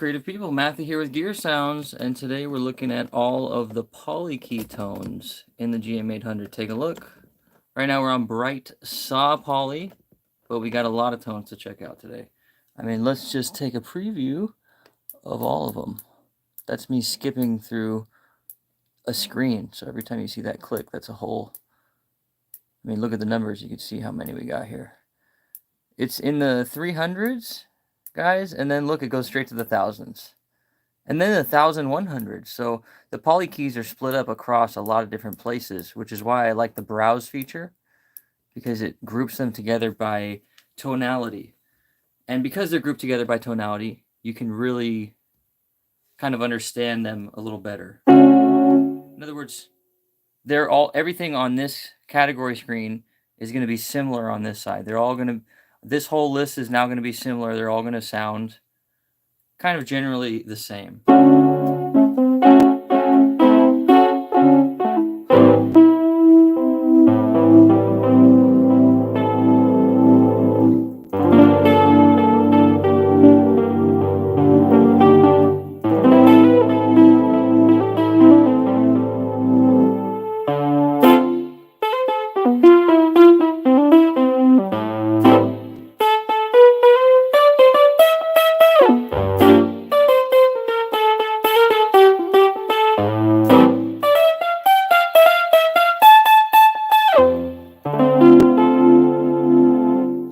creative people? Matthew here with Gear Sounds, and today we're looking at all of the PolyKey tones in the GM-800. Take a look. Right now we're on bright saw poly, but we got a lot of tones to check out today. I mean, let's just take a preview of all of them. That's me skipping through a screen, so every time you see that click, that's a whole... I mean, look at the numbers, you can see how many we got here. It's in the 300s, guys, and then look, it goes straight to the thousands. And then the 1100s. So the PolyKeys are split up across a lot of different places, which is why I like the browse feature, because it groups them together by tonality. And because they're grouped together by tonality, you can really kind of understand them a little better. In other words, everything on this category screen is going to be similar on this side. This whole list is now going to be similar. They're all going to sound kind of generally the same.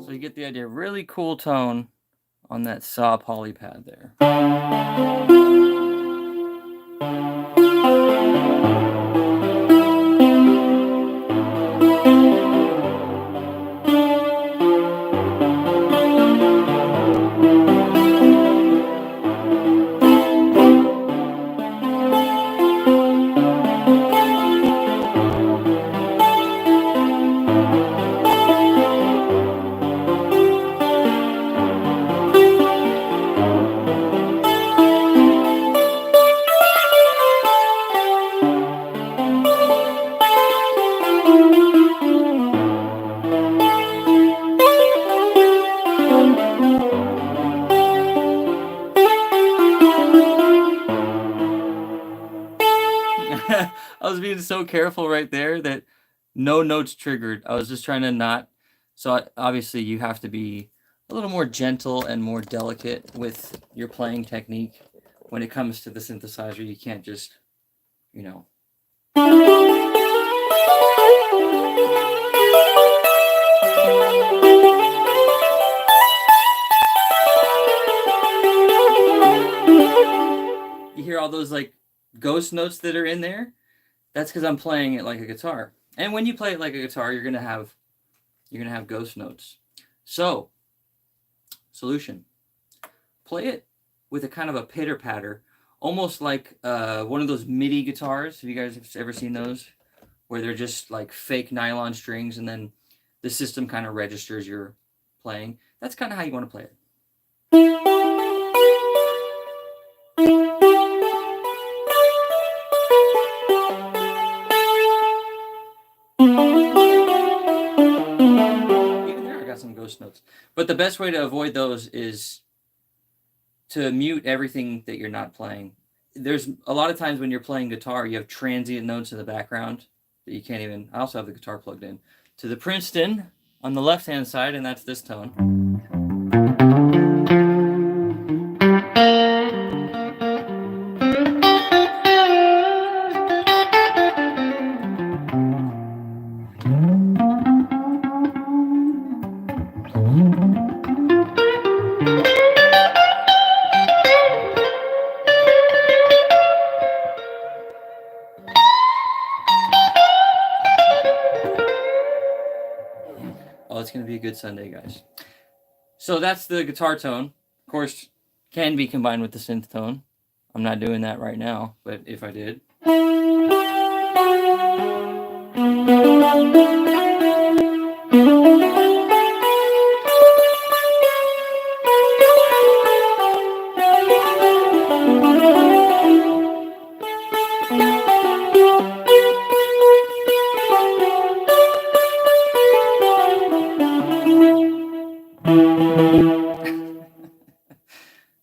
So you get the idea. Really cool tone on that saw poly pad there. I was being so careful right there that no notes triggered. I was just trying to not. So obviously you have to be a little more gentle and more delicate with your playing technique when it comes to the synthesizer. You can't just, you know. You hear all those like ghost notes that are in there? That's because I'm playing it like a guitar. And when you play it like a guitar, you're gonna have ghost notes. So, solution: play it with a kind of a pitter patter, almost like one of those MIDI guitars. Have you guys ever seen those, where they're just like fake nylon strings, and then the system kind of registers your playing? That's kind of how you want to play it. Even there I got some ghost notes. But the best way to avoid those is to mute everything that you're not playing. There's a lot of times when you're playing guitar, you have transient notes in the background that you can't even... I also have the guitar plugged in to the Princeton on the left-hand side, and that's this tone. Oh, it's going to be a good Sunday, guys. So that's the guitar tone. Of course, can be combined with the synth tone. I'm not doing that right now, but if I did.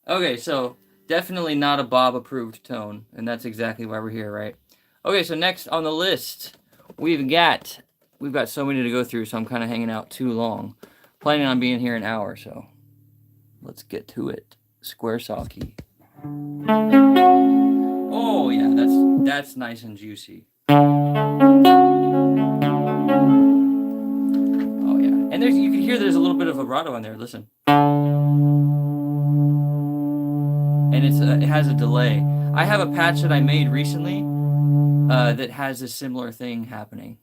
Okay, so Definitely not a Bob approved tone, and that's exactly why we're here, right? Okay, so next on the list, we've got so many to go through, so I'm kind of hanging out too long. Planning on being here an hour, so let's get to it. Square saw key. Oh yeah, that's nice and juicy. Oh yeah, and you can hear there's a little bit of vibrato in there. Listen, and it has a delay. I have a patch that I made recently that has a similar thing happening.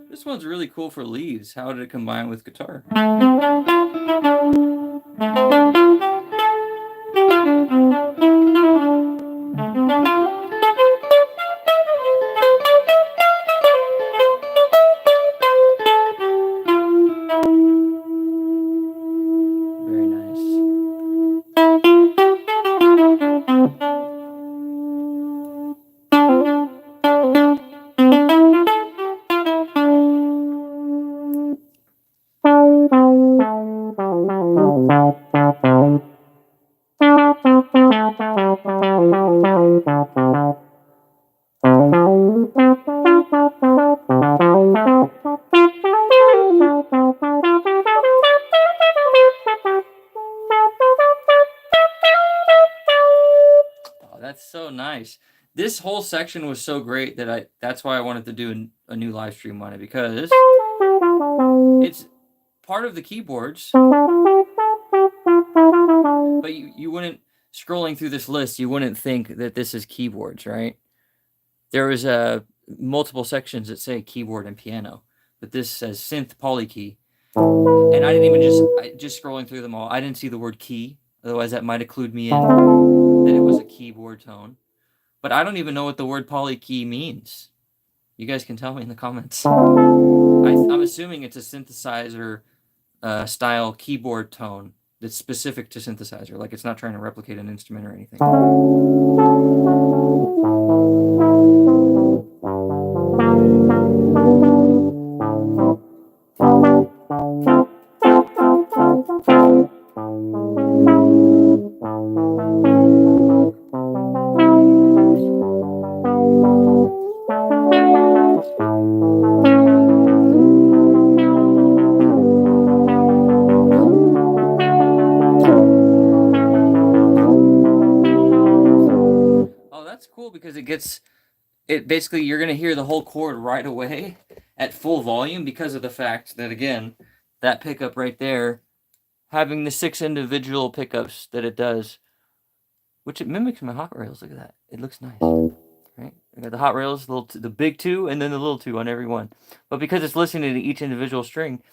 This one's really cool for leads. How did it combine with guitar? Very nice. Oh, that's so nice. This whole section was so great that that's why I wanted to do a new live stream on it, because it's part of the keyboards, but you wouldn't, scrolling through this list, you wouldn't think that this is keyboards, right? There was multiple sections that say keyboard and piano, but this says synth PolyKey, and I didn't even just scrolling through them all, I didn't see the word key. Otherwise, that might have clued me in that it was a keyboard tone. But I don't even know what the word PolyKey means. You guys can tell me in the comments. I'm assuming it's a synthesizer style keyboard tone that's specific to synthesizer. Like, it's not trying to replicate an instrument or anything. That's cool because it basically, you're going to hear the whole chord right away at full volume because of the fact that, again, that pickup right there, having the 6 individual pickups that it does, which it mimics my hot rails. Look at that. It looks nice, right? I got the hot rails, the big 2, and then the little 2 on every one. But because it's listening to each individual string,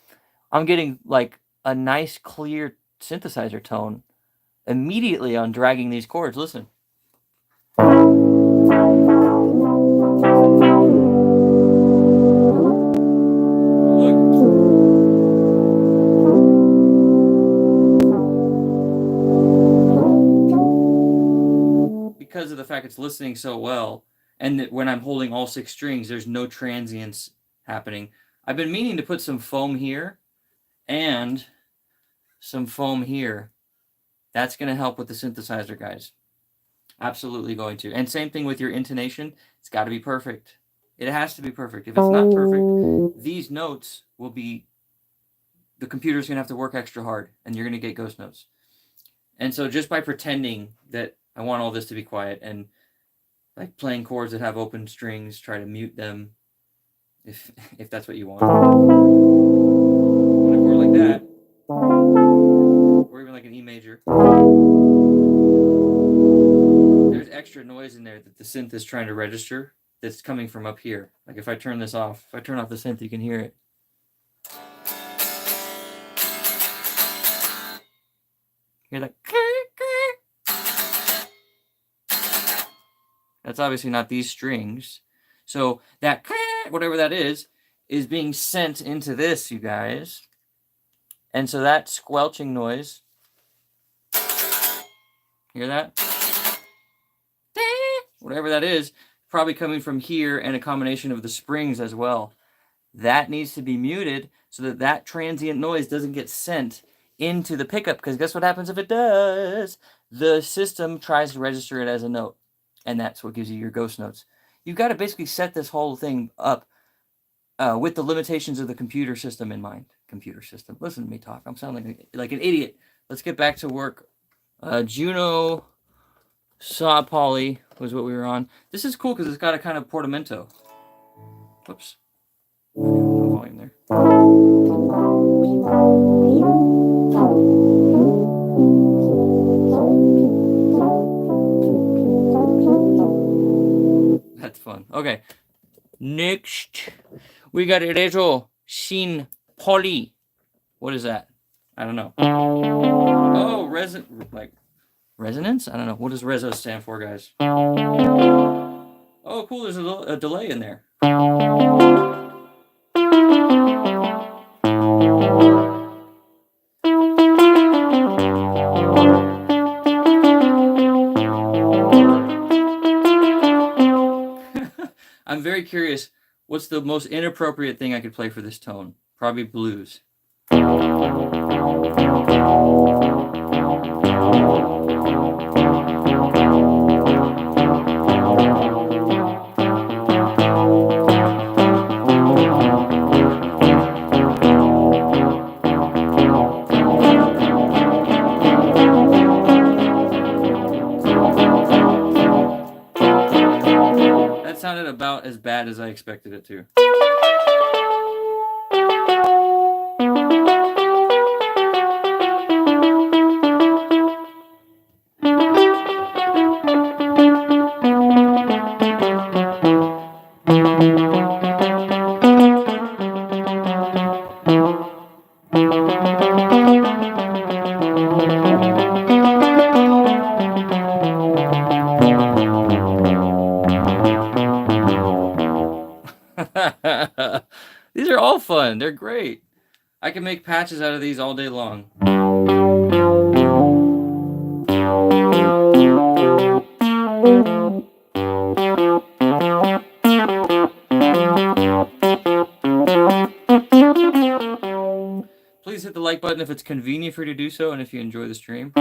I'm getting like a nice, clear synthesizer tone immediately on dragging these chords. Listen. Because of the fact it's listening so well, and that when I'm holding all 6 strings, there's no transients happening. I've been meaning to put some foam here and some foam here. That's going to help with the synthesizer, guys. Absolutely going to. And same thing with your intonation. It's got to be perfect. It has to be perfect. If it's not perfect, these notes will be, the computer's going to have to work extra hard, and you're going to get ghost notes. And so just by pretending that I want all this to be quiet and like playing chords that have open strings, try to mute them if that's what you want. On a chord like that, or even like an E major, there's extra noise in there that the synth is trying to register that's coming from up here. Like if I turn this off, if I turn off the synth, you can hear it. Hear that? That's obviously not these strings. So that, whatever that is being sent into this, you guys. And so that squelching noise, hear that? Whatever that is, probably coming from here and a combination of the springs as well. That needs to be muted so that that transient noise doesn't get sent into the pickup, because guess what happens if it does? The system tries to register it as a note, and that's what gives you your ghost notes. You've got to basically set this whole thing up with the limitations of the computer system in mind. Computer system. Listen to me talk. I'm sounding like an idiot. Let's get back to work. Juno Saw Poly was what we were on. This is cool because it's got a kind of portamento. Whoops. No volume there. That's fun. Okay. Next, we got Rezo Sin Poly. What is that? I don't know. Oh, resonance? I don't know. What does Rezo stand for, guys? Oh, cool. There's a delay in there. I'm very curious. What's the most inappropriate thing I could play for this tone? Probably blues. That sounded about as bad as I expected it to. These are all fun. They're great. I can make patches out of these all day long. Please hit the like button if it's convenient for you to do so and if you enjoy the stream.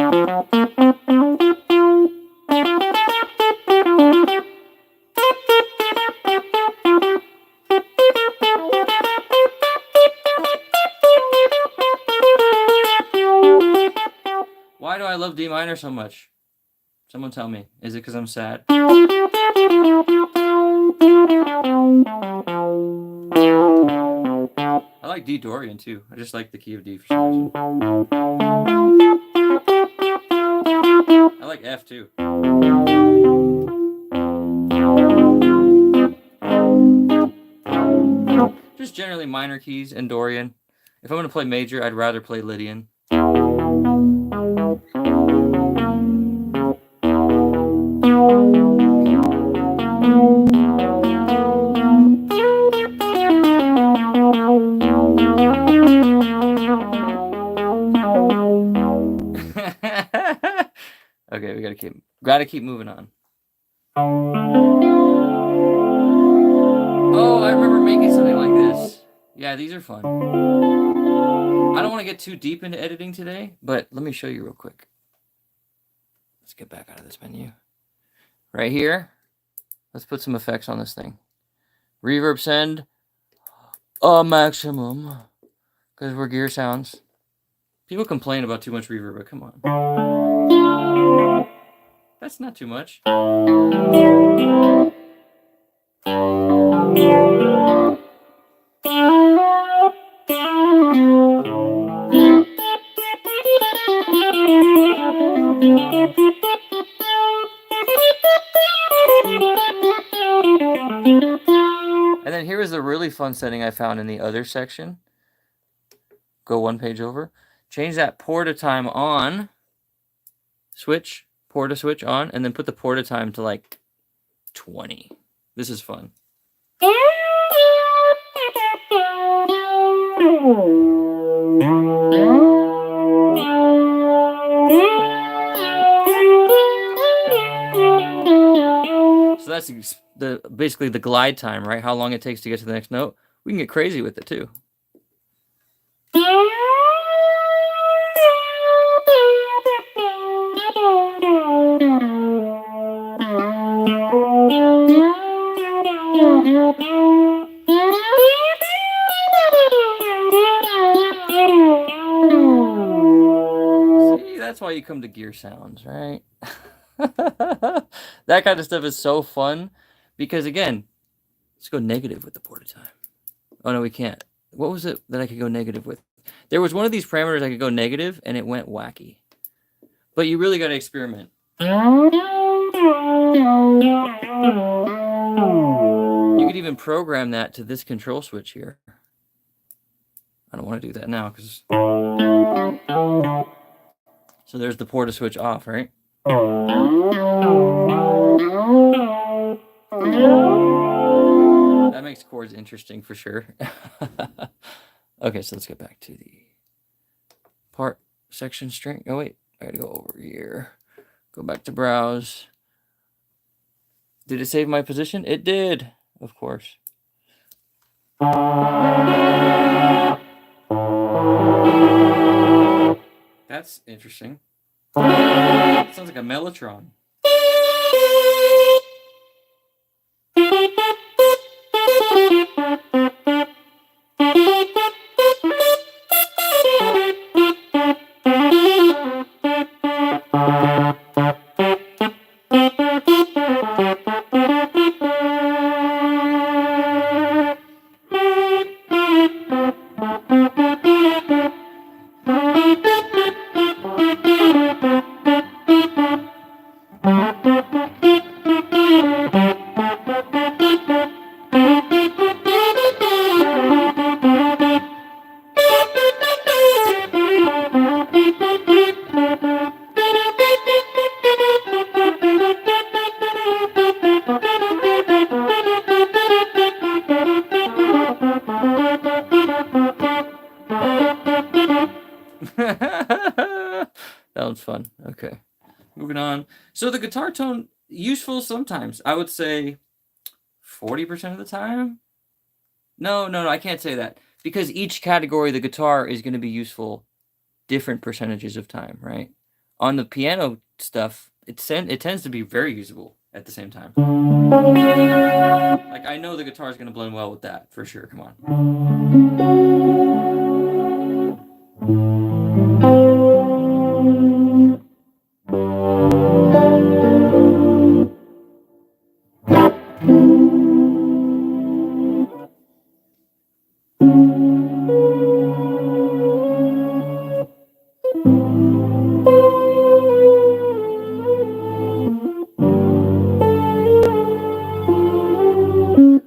Why do I love D minor so much? Someone tell me. Is it because I'm sad? I like D Dorian too. I just like the key of D for some reason. I like F too. Just generally minor keys and Dorian. If I'm going to play major, I'd rather play Lydian. Okay, we gotta keep moving on. Oh, I remember making something like this. Yeah, these are fun. I don't want to get too deep into editing today, but let me show you real quick. Let's get back out of this menu. Right here, let's put some effects on this thing. Reverb send a maximum, because we're Gear Sounds. People complain about too much reverb, but come on. That's not too much. And then here is the really fun setting I found in the other section. Go one page over. Change that porta time on switch, porta switch on, and then put the porta time to like 20. This is fun. So that's basically the glide time, right? How long it takes to get to the next note. We can get crazy with it too. See, that's why you come to Gear Sounds, right? That kind of stuff is so fun because, again, let's go negative with the porta time. Oh, no, we can't. What was it that I could go negative with? There was one of these parameters I could go negative, and it went wacky. But you really got to experiment. You could even program that to this control switch here. I don't want to do that now because... So there's the porta switch off, right? That makes chords interesting for sure. Okay, so let's get back to the part section string. Oh, wait. I gotta go over here. Go back to browse. Did it save my position? It did, of course. That's interesting. It sounds like a mellotron. That one's fun. Okay. Moving on. So the guitar tone, useful sometimes. I would say 40% of the time. No, I can't say that. Because each category of the guitar is going to be useful different percentages of time, right? On the piano stuff, it tends to be very usable at the same time. Like, I know the guitar is going to blend well with that, for sure. Come on.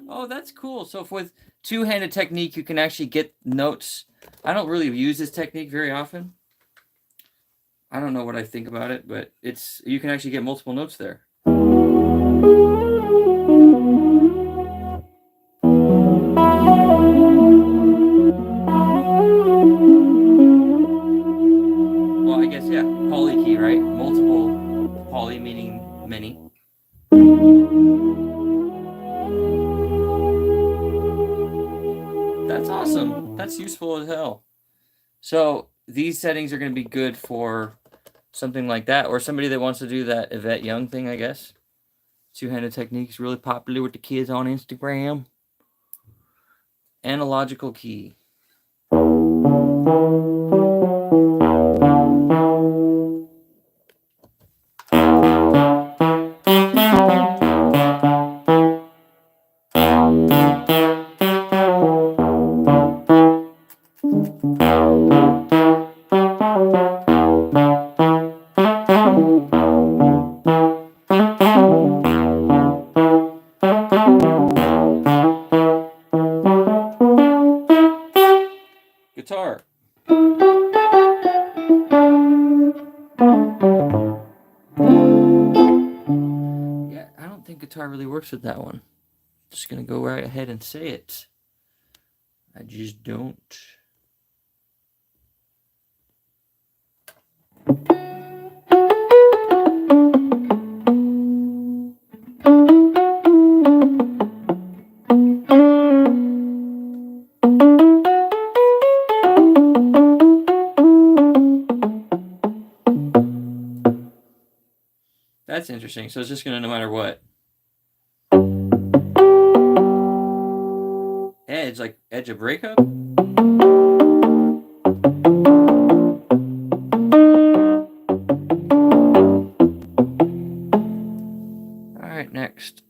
Oh, that's cool. So with two-handed technique, you can actually get notes. I don't really use this technique very often. I don't know what I think about it, but you can actually get multiple notes there. Well, I guess, yeah, PolyKey, right? Multiple, poly meaning many. That's awesome. That's useful as hell. So these settings are going to be good for something like that, or somebody that wants to do that Yvette Young thing, I guess. Two-handed technique is really popular with the kids on Instagram. Analogical key. Guitar. guitar really works with that one. Just gonna go right ahead and say it. I just don't. That's interesting. So it's just gonna no matter what. Edge, like edge of breakup? Alright, next.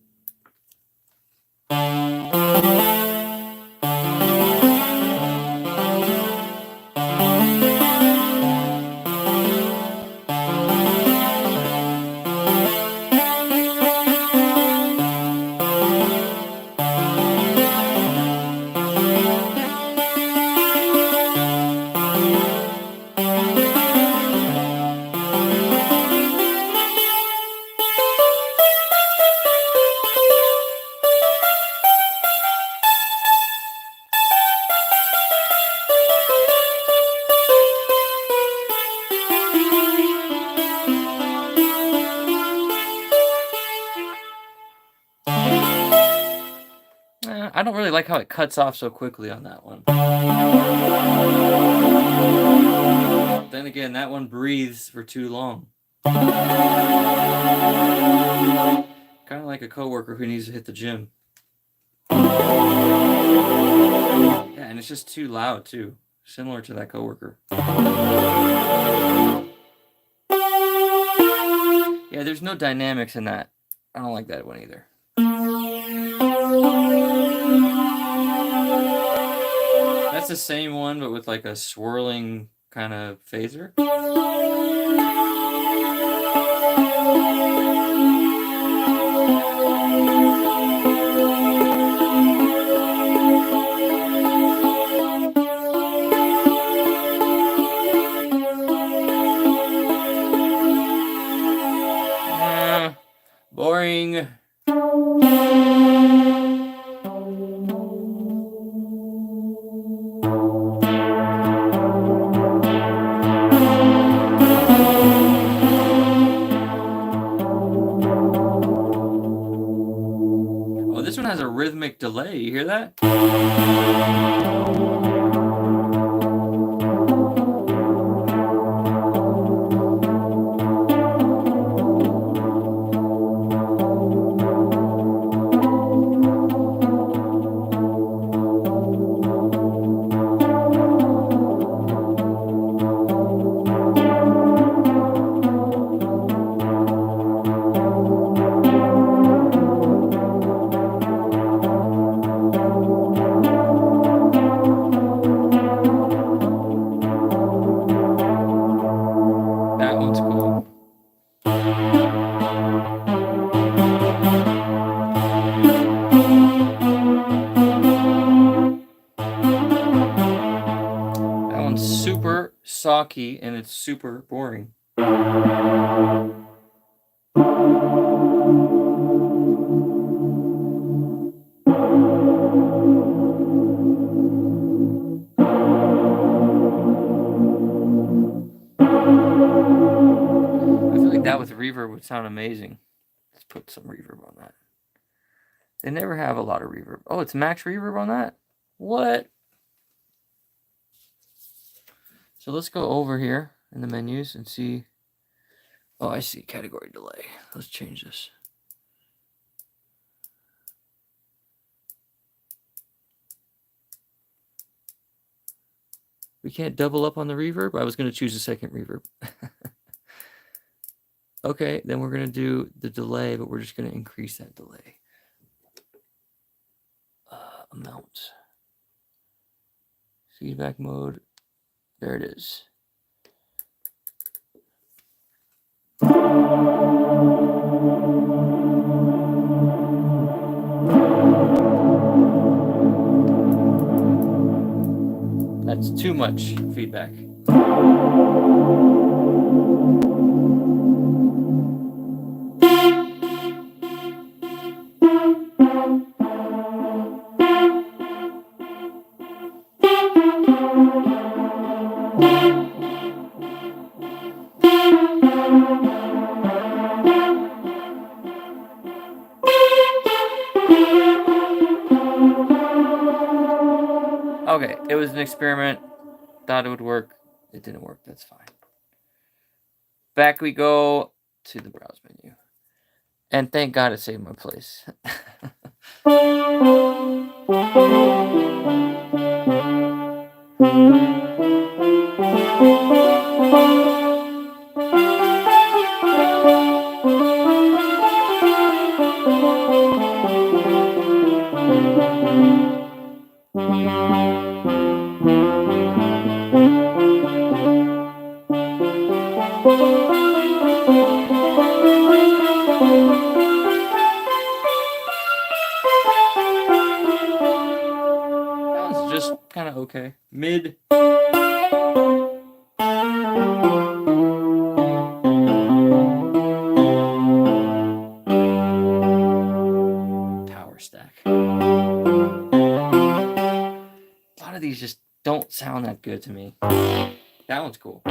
I don't really like how it cuts off so quickly on that one. Then again, that one breathes for too long. Kind of like a coworker who needs to hit the gym. Yeah, and it's just too loud too. Similar to that coworker. Yeah, there's no dynamics in that. I don't like that one either. That's the same one, but with like a swirling kind of phaser. Boring. Oh, this one has a rhythmic delay. You hear that? That one's cool. That one's super socky and it's super boring. I feel like that with reverb would sound amazing. Let's put some reverb on that. They never have a lot of reverb. Oh, it's max reverb on that? What? So let's go over here in the menus and see. Oh, I see category delay. Let's change this. We can't double up on the reverb. I was going to choose a second reverb. Okay, then we're going to do the delay, but we're just going to increase that delay. Amount. Feedback mode. There it is. That's too much feedback. Okay, it was an experiment. Thought it would work. It didn't work. That's fine. Back we go to the browse menu. And thank God it saved my place. Sounds just kind of okay. Mid. Power stack. A lot of these just don't sound that good to me. That one's cool.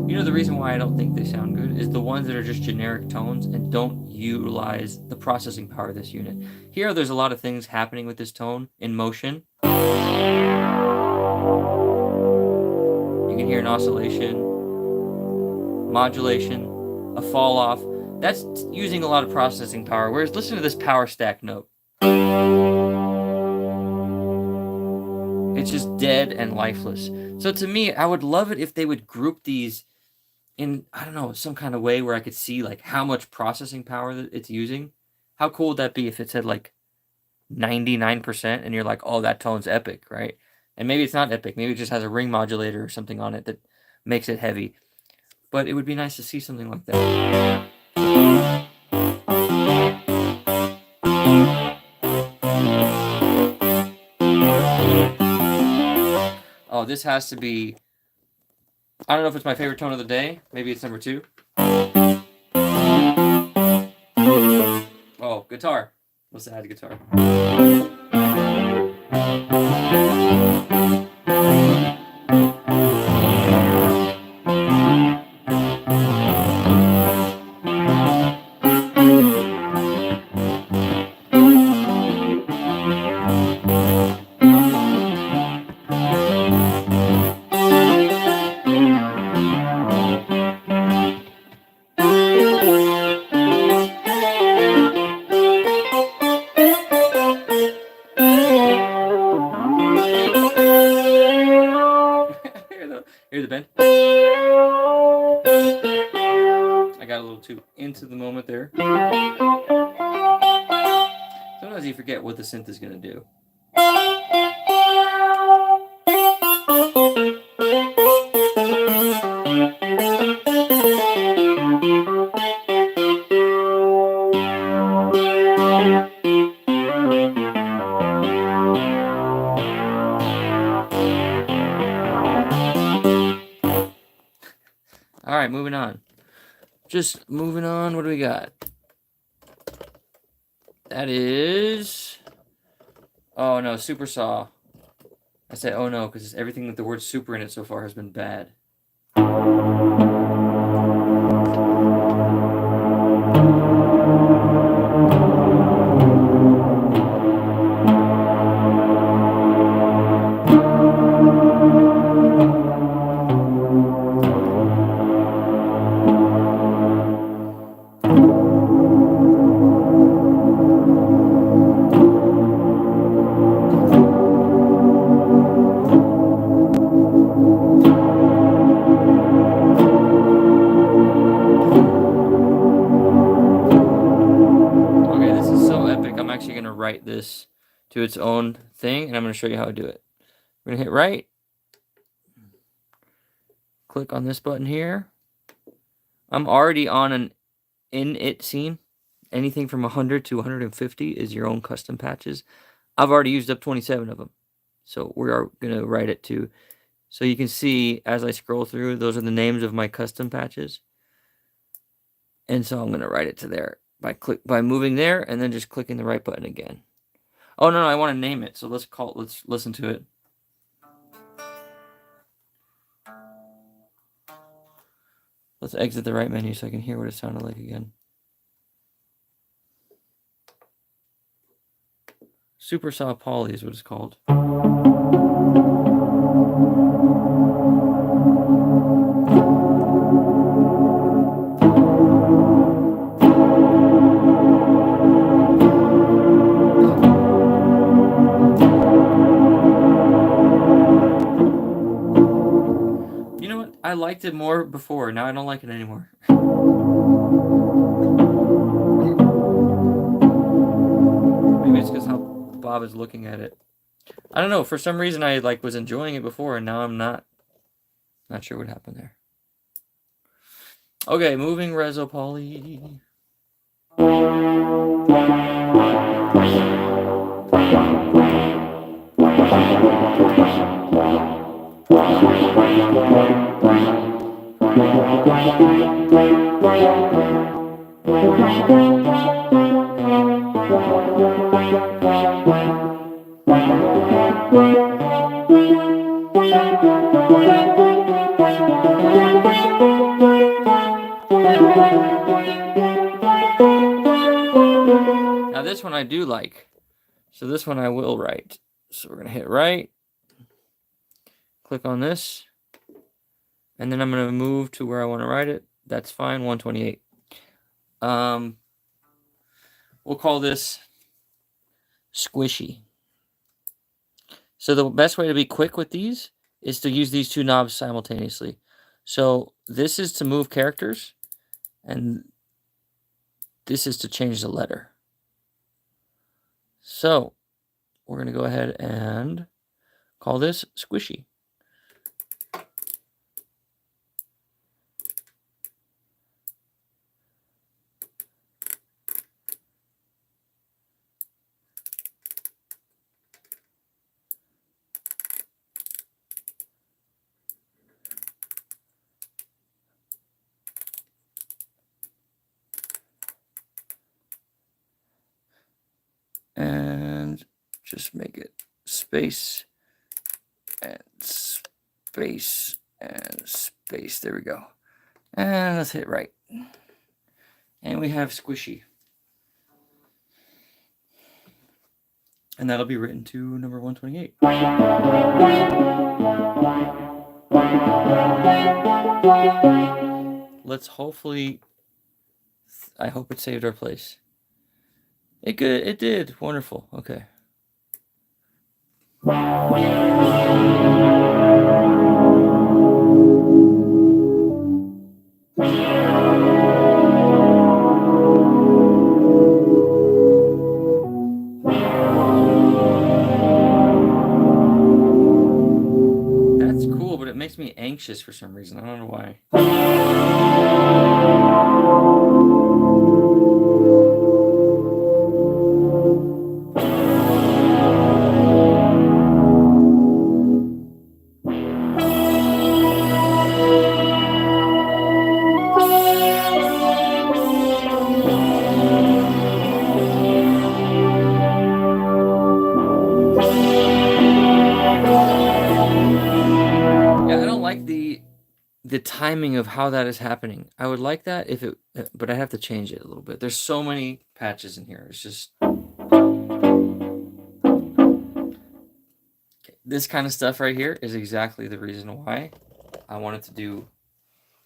You know, the reason why I don't think they sound good is the ones that are just generic tones and don't utilize the processing power of this unit. Here, there's a lot of things happening with this tone in motion. You can hear an oscillation, modulation, a fall off. That's using a lot of processing power. Whereas listen to this power stack note. It's just dead and lifeless. So to me, I would love it if they would group these in, I don't know, some kind of way where I could see like how much processing power that it's using. How cool would that be if it said like 99% and you're like, oh, that tone's epic, right? And maybe it's not epic. Maybe it just has a ring modulator or something on it that makes it heavy. But it would be nice to see something like that. Oh, this has to be, I don't know if it's my favorite tone of the day. Maybe it's number 2. Oh, guitar. Let's add guitar. Here's the bend. I got a little too into the moment there. Sometimes you forget what the synth is going to do. All right, moving on. Just moving on. What do we got? That is... Oh, no, Super Saw. I said, oh, no, because everything with the word super in it so far has been bad. Write this to its own thing, and I'm going to show you how to do it. We're going to hit right, click on this button here. I'm already on an init scene. Anything from 100 to 150 is your own custom patches. I've already used up 27 of them, so we are going to write it to. So you can see as I scroll through, those are the names of my custom patches, and so I'm going to write it to there by moving there and then just clicking the right button again. Oh no, I want to name it. So let's listen to it. Let's exit the right menu so I can hear what it sounded like again. Super Saw Poly is what it's called. You know what? I liked it more before. Now I don't like it anymore. Maybe it's because how Bob is looking at it. I don't know. For some reason, I was enjoying it before, and now I'm not. Not sure what happened there. Okay, moving Reso Poly. Now this one I do like. So this one I will write. So we're going to hit write. Click on this. And then I'm going to move to where I want to write it. That's fine, 128. We'll call this squishy. So the best way to be quick with these is to use these two knobs simultaneously. So this is to move characters, and this is to change the letter. So we're going to go ahead and call this squishy. And just make it space and space and space. There we go. And let's hit right. And we have squishy. And that'll be written to number 128. Let's hopefully, I hope it saved our place. It did. Wonderful. Okay. That's cool, but it makes me anxious for some reason. I don't know why. The timing of how that is happening. I would like that if it, but I have to change it a little bit. There's so many patches in here. It's just okay. This kind of stuff right here is exactly the reason why I wanted to do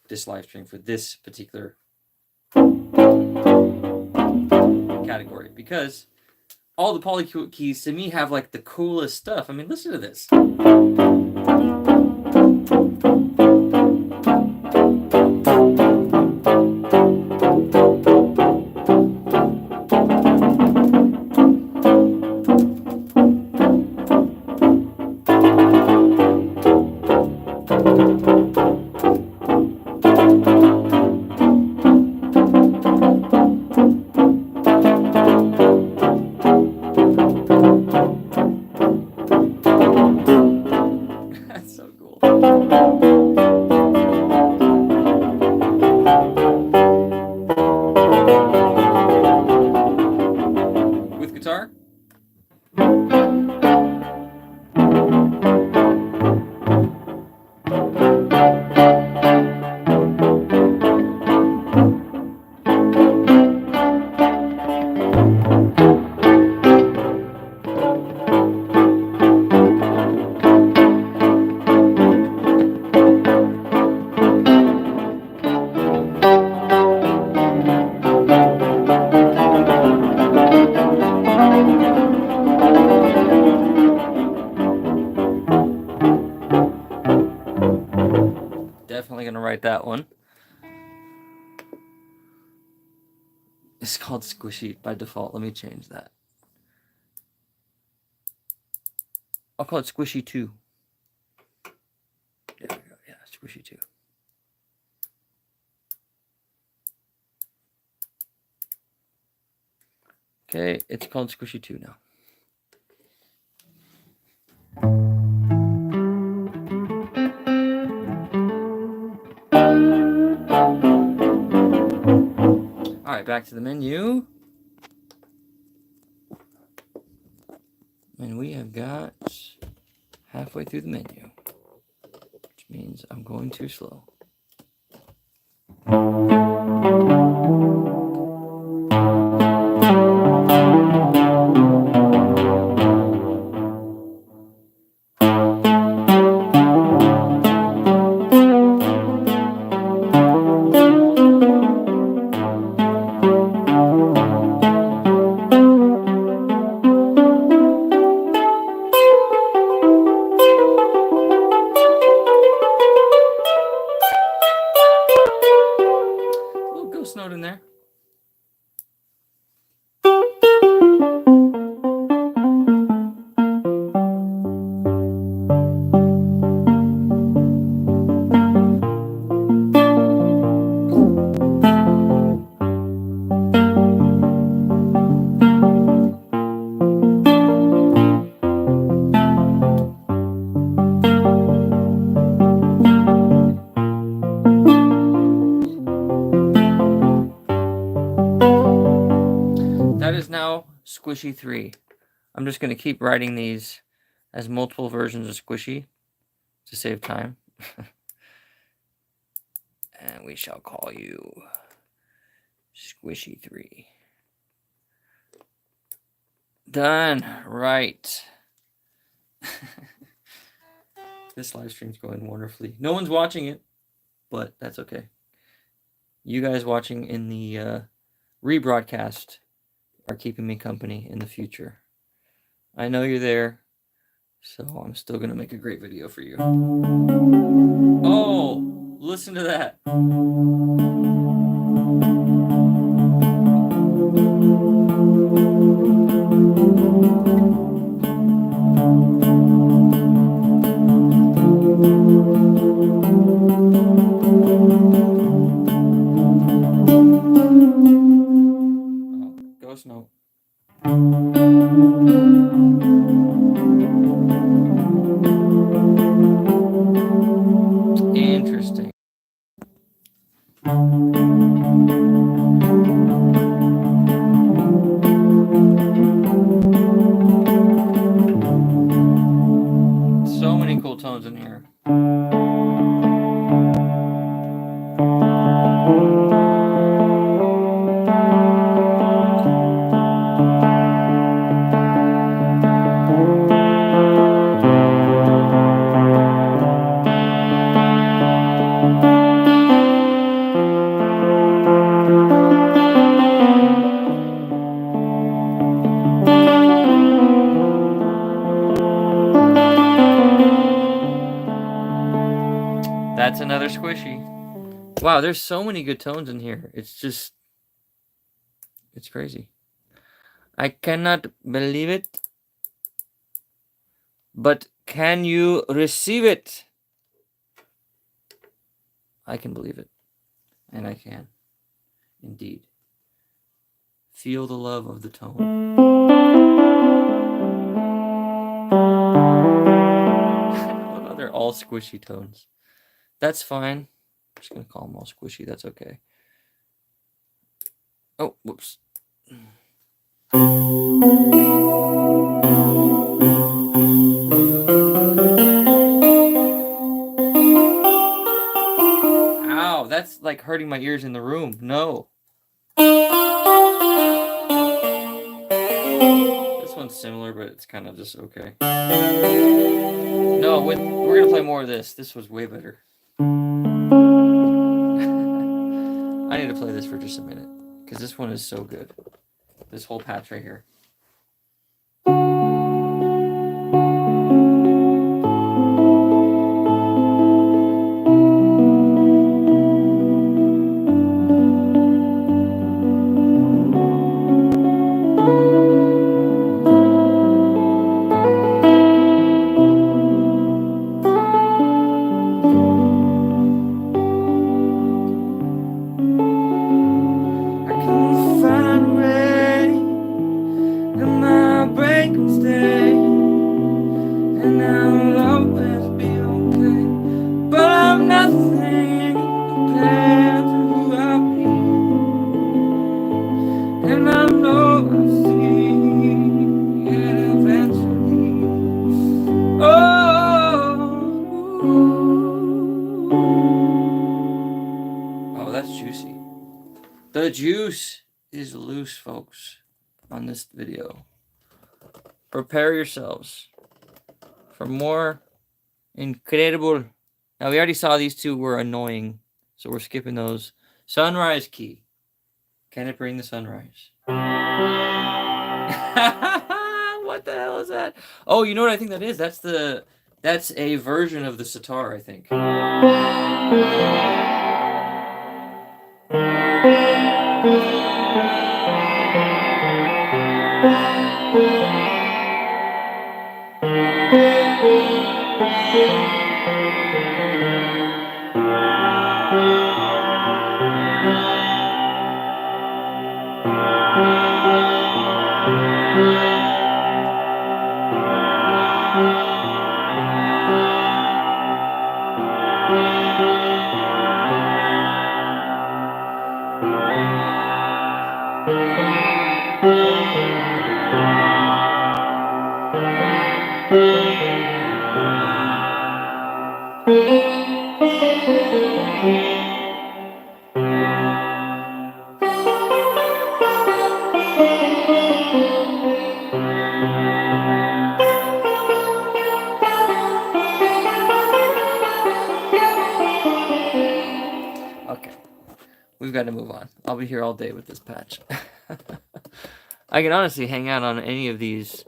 this live stream for this particular category, because all the PolyKeys to me have like the coolest stuff. I mean, listen to this. That's so copyright that one. It's called Squishy by default. Let me change that. I'll call it Squishy 2. There we go. Yeah, Squishy 2. Okay, it's called Squishy 2 now. All right, back to the menu. And we have got halfway through the menu, which means I'm going too slow. Note in there. That is now Squishy 3. I'm just going to keep writing these as multiple versions of Squishy to save time. And we shall call you Squishy 3. Done. Right. This live stream's going wonderfully. No one's watching it, but that's okay. You guys watching in the rebroadcast are keeping me company in the future. I know you're there, so I'm still going to make a great video for you. Oh, listen to that. Ghost note. Interesting. So many cool tones in here. That's another Squishy. Wow, there's so many good tones in here. It's crazy. I cannot believe it. But can you receive it? I can believe it. And I can. Indeed. Feel the love of the tone. Oh, they're all squishy tones. That's fine. I'm just going to call them all squishy. That's okay. Oh, whoops. Ow, that's like hurting my ears in the room. No. This one's similar, but it's kind of just okay. No, we're going to play more of this. This was way better. I need to play this for just a minute, because this one is so good. This whole patch right here. and I'll always be okay. But I'm nothing compared to who I've been, and I know I'll see it eventually. Oh, that's juicy. The juice is loose, folks, on this video. Prepare yourselves for more incredible. Now, we already saw these two were annoying, so we're skipping those. Sunrise key. Can it bring the sunrise? What the hell is that? Oh, you know what I think that is? That's a version of the sitar, I think. Okay, we've got to move on. I'll be here all day with this patch. I can honestly hang out on any of these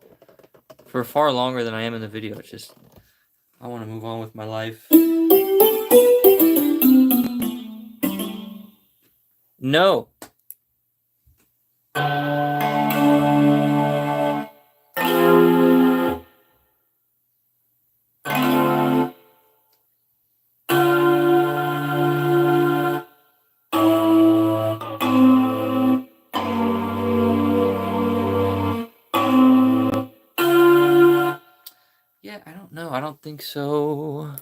for far longer than I am in the video. It's just, I want to move on with my life. No. Yeah, I don't know. I don't think so.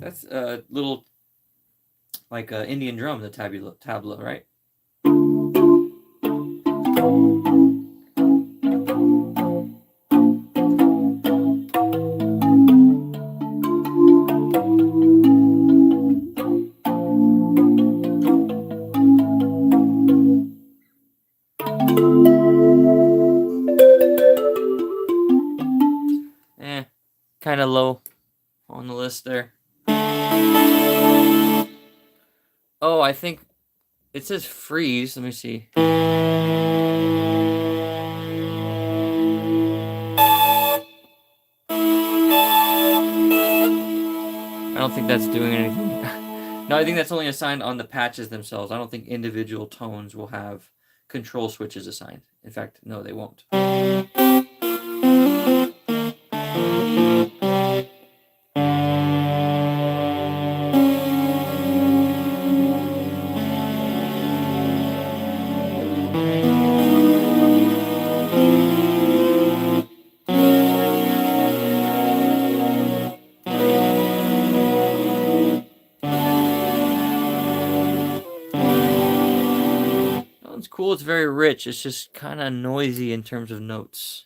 That's a little like an Indian drum, the tabla, right? Kind of low on the list there. Oh, I think it says freeze. Let me see. I don't think that's doing anything. No, I think that's only assigned on the patches themselves. I don't think individual tones will have control switches assigned. In fact, no, they won't. Cool, it's very rich. It's just kind of noisy in terms of notes.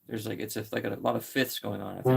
There's like, it's like a lot of fifths going on, I think.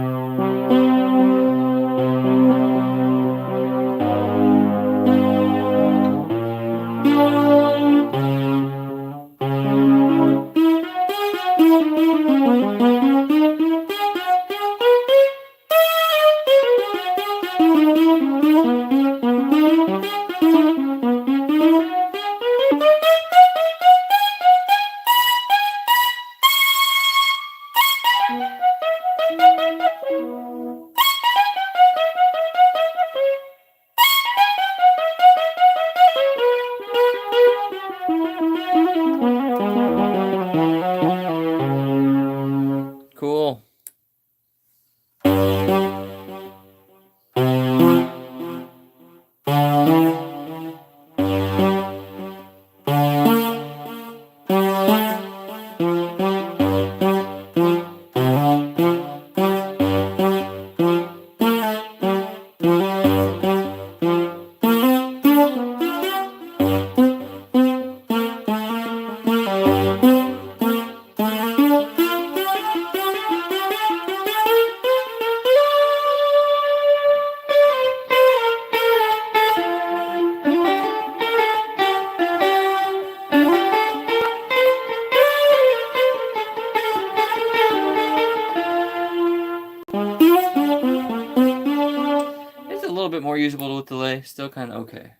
delay, still kind of okay.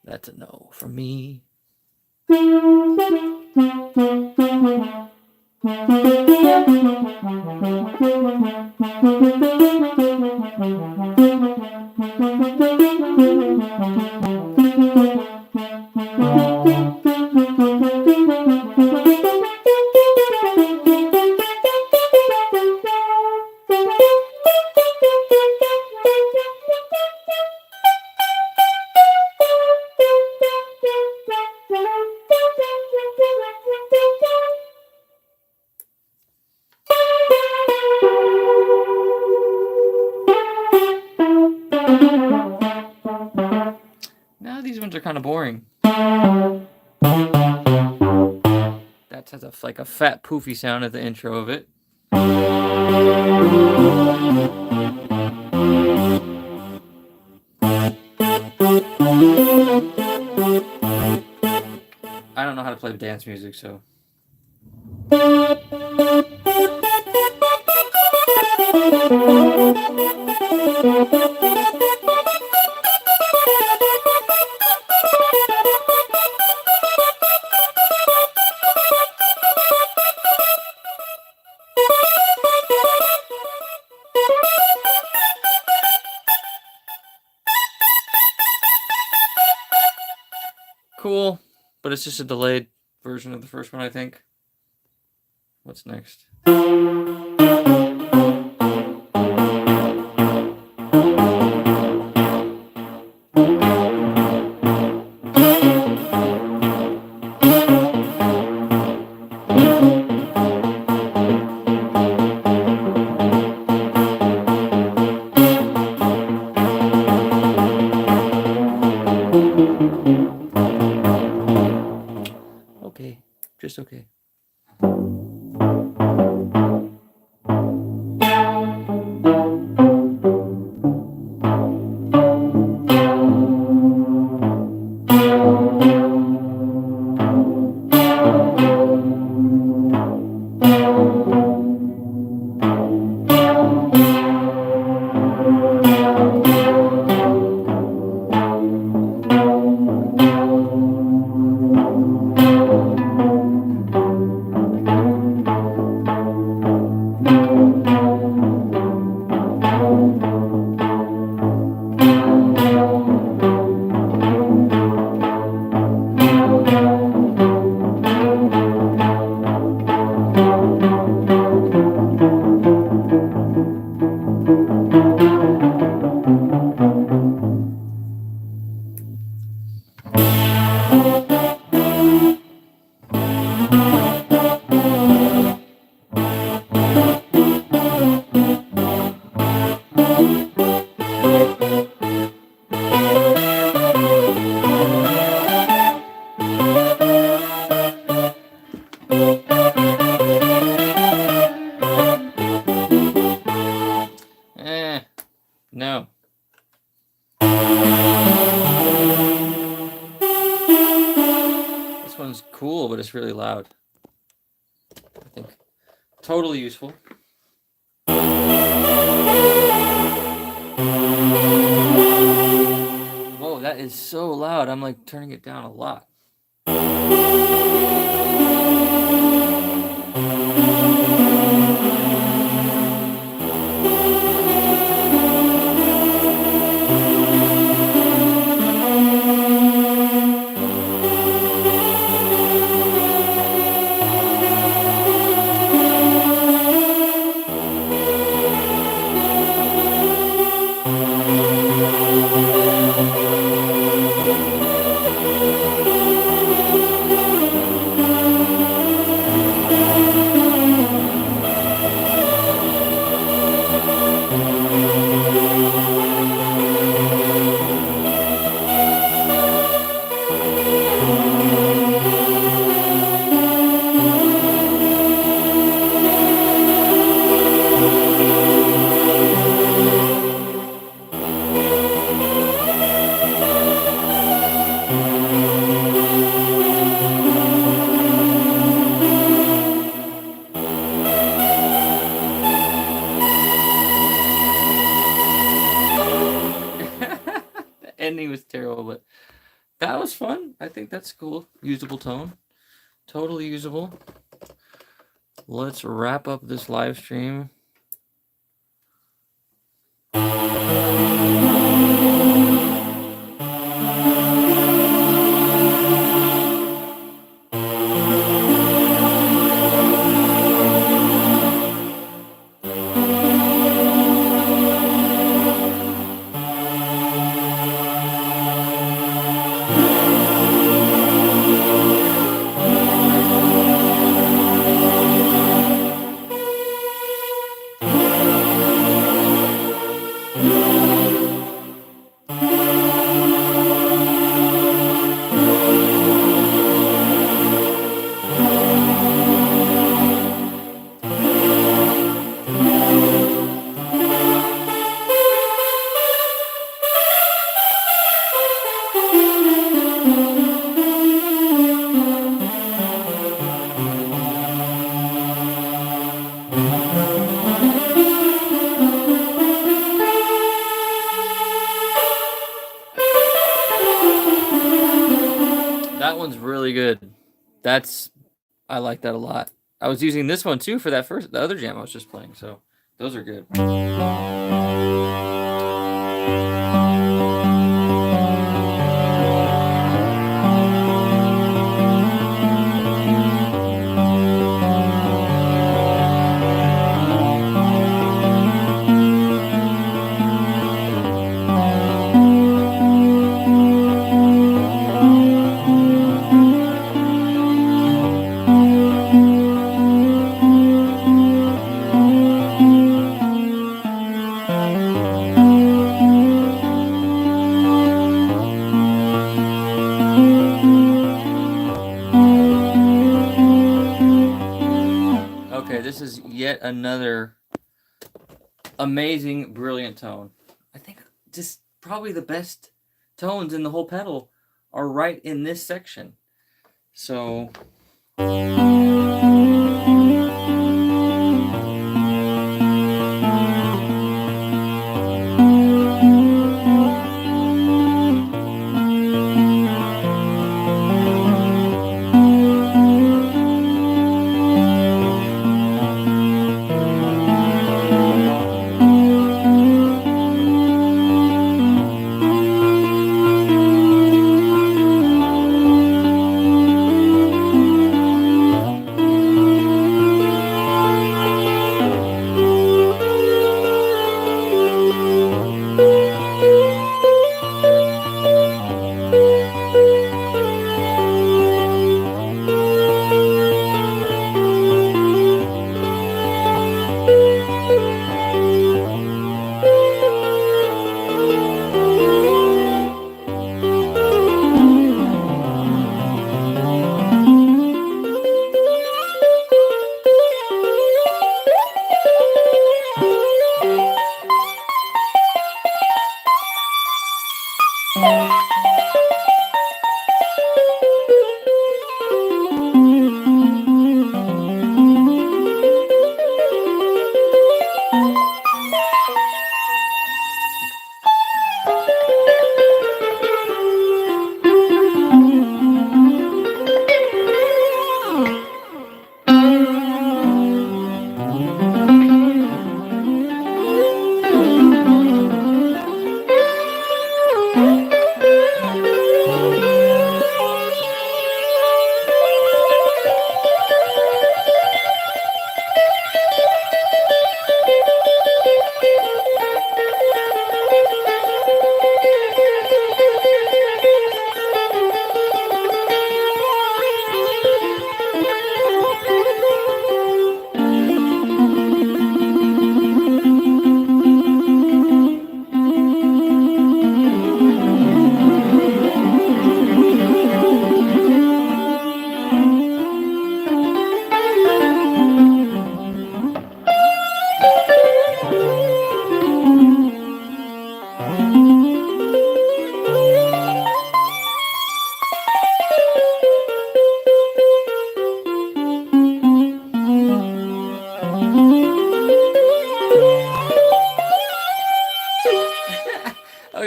That's a no from me. Now these ones are kind of boring. That has like a fat poofy sound at the intro of it. I don't know how to play dance music, so. Cool, but it's just a delayed version of the first one, I think. What's next? Okay, just okay. No. This one's cool, but it's really loud. I think totally useful. Whoa, that is so loud. I'm like turning it down a lot. ending was terrible, but that was fun. I think that's cool. Usable tone. Totally usable. Let's wrap up this live stream. That one's really good. I like that a lot. I was using this one too for the other jam I was just playing, so those are good. Okay, this is yet another amazing, brilliant tone. I think just probably the best tones in the whole pedal are right in this section. So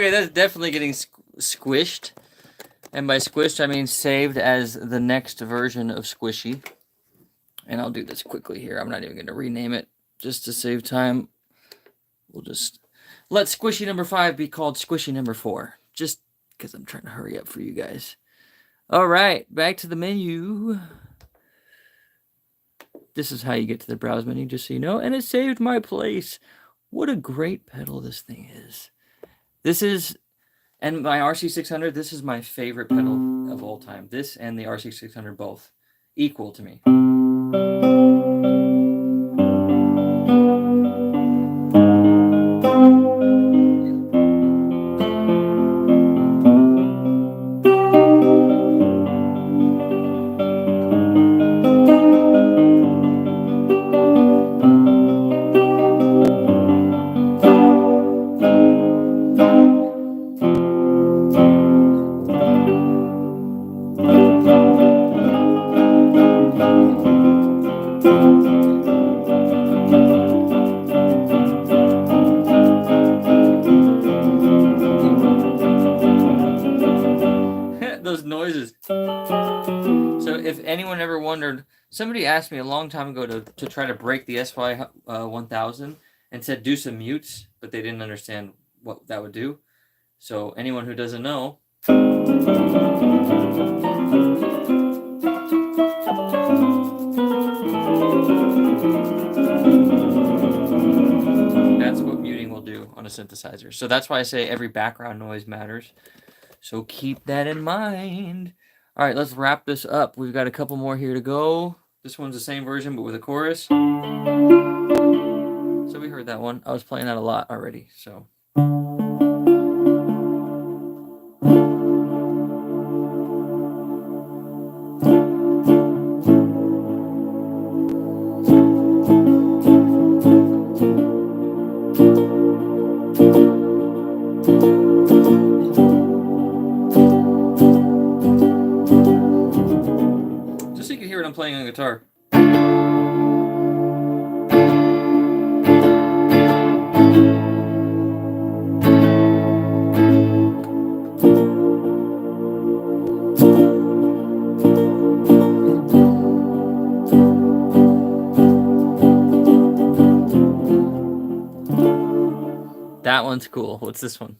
okay, that's definitely getting squished. And by squished, I mean saved as the next version of Squishy. And I'll do this quickly here. I'm not even going to rename it just to save time. We'll just let Squishy number 5 be called Squishy number 4. Just because I'm trying to hurry up for you guys. All right, back to the menu. This is how you get to the browse menu, just so you know. And it saved my place. What a great pedal this thing is. This is, and my RC600, this is my favorite pedal of all time. This and the RC600 both equal to me. Those noises. So if anyone ever wondered, somebody asked me a long time ago to try to break the SY 1000 and said do some mutes, but they didn't understand what that would do. So anyone who doesn't know, that's what muting will do on a synthesizer. So that's why I say every background noise matters. So keep that in mind. All right, let's wrap this up. We've got a couple more here to go. This one's the same version, but with a chorus. So we heard that one. I was playing that a lot already, so. Just so you can hear what I'm playing on the guitar. That one's cool. What's this one?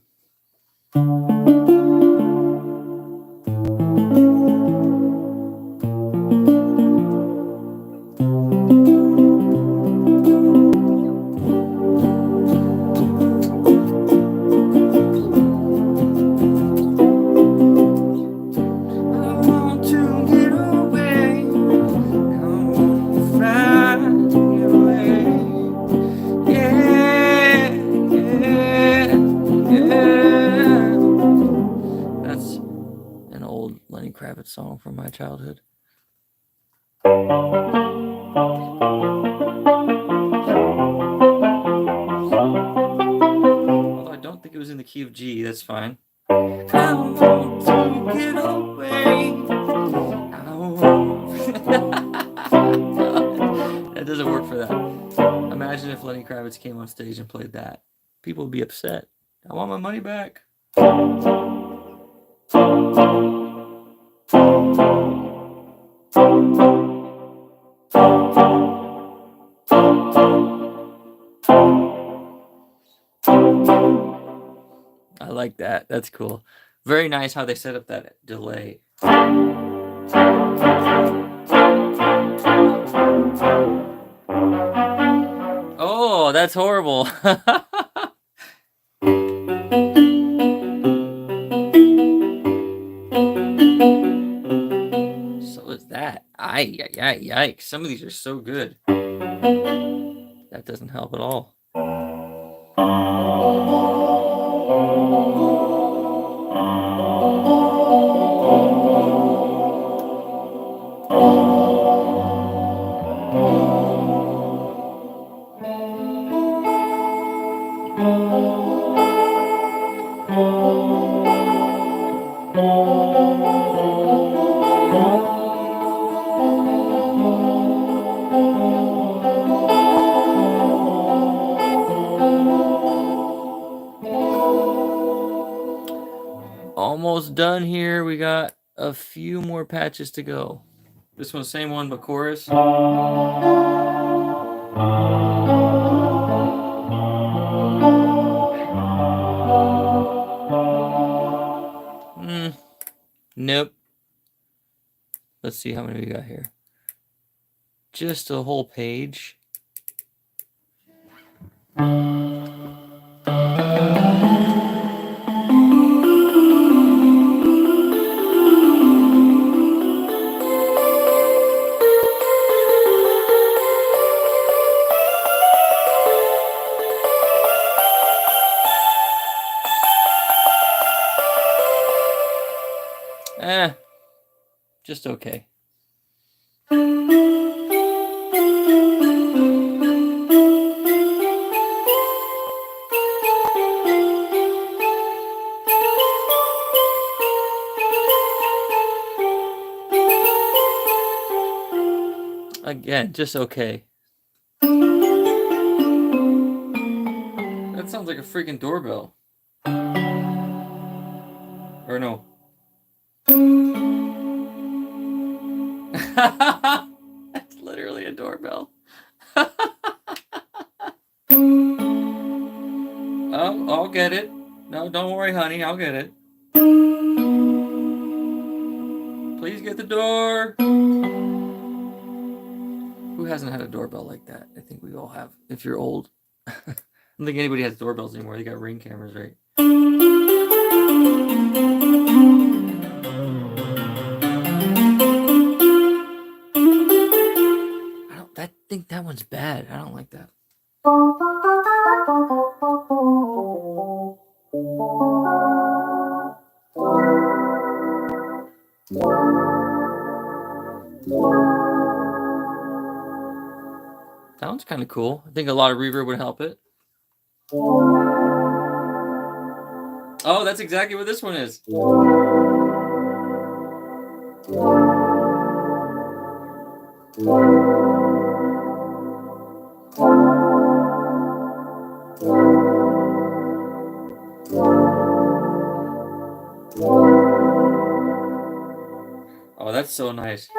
Song from my childhood. Although I don't think it was in the key of G, that's fine. I want to get away. That doesn't work for that. Imagine if Lenny Kravitz came on stage and played that. People would be upset. I want my money back. I like that. That's cool. Very nice how they set up that delay. Oh, that's horrible. So is that. Yikes. Some of these are so good. That doesn't help at all. almost done here. We got a few more patches to go. This one's the same one, but chorus. Nope. Let's see how many we got here. Just a whole page. Just okay. Again, just okay. That sounds like a freaking doorbell. Or no. That's literally a doorbell. Oh, I'll get it. No, don't worry, honey. I'll get it. Please get the door. Who hasn't had a doorbell like that? I think we all have. If you're old. I don't think anybody has doorbells anymore. They got Ring cameras, right? I think that one's bad. I don't like that. That one's kind of cool. I think a lot of reverb would help it. Oh, that's exactly what this one is. Oh, that's so nice.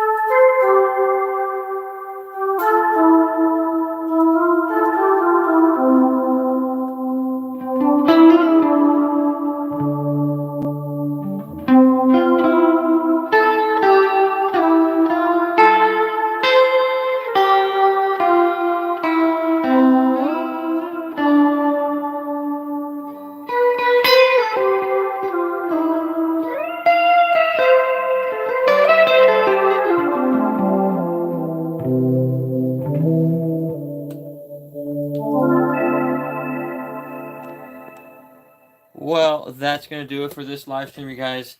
Well, that's going to do it for this live stream, you guys.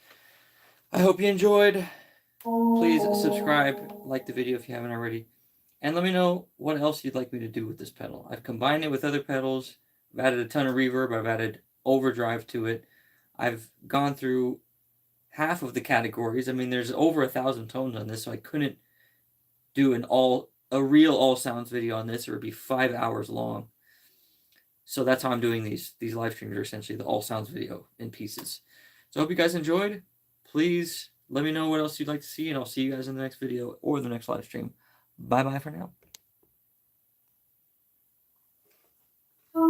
I hope you enjoyed. Please subscribe, like the video if you haven't already. And let me know what else you'd like me to do with this pedal. I've combined it with other pedals. I've added a ton of reverb. I've added overdrive to it. I've gone through half of the categories. I mean, there's over 1,000 tones on this, so I couldn't do a real all sounds video on this, or it'd be 5 hours long. So that's how I'm doing these. These live streams are essentially the all sounds video in pieces. So I hope you guys enjoyed. Please let me know what else you'd like to see, and I'll see you guys in the next video or the next live stream. Bye-bye for now.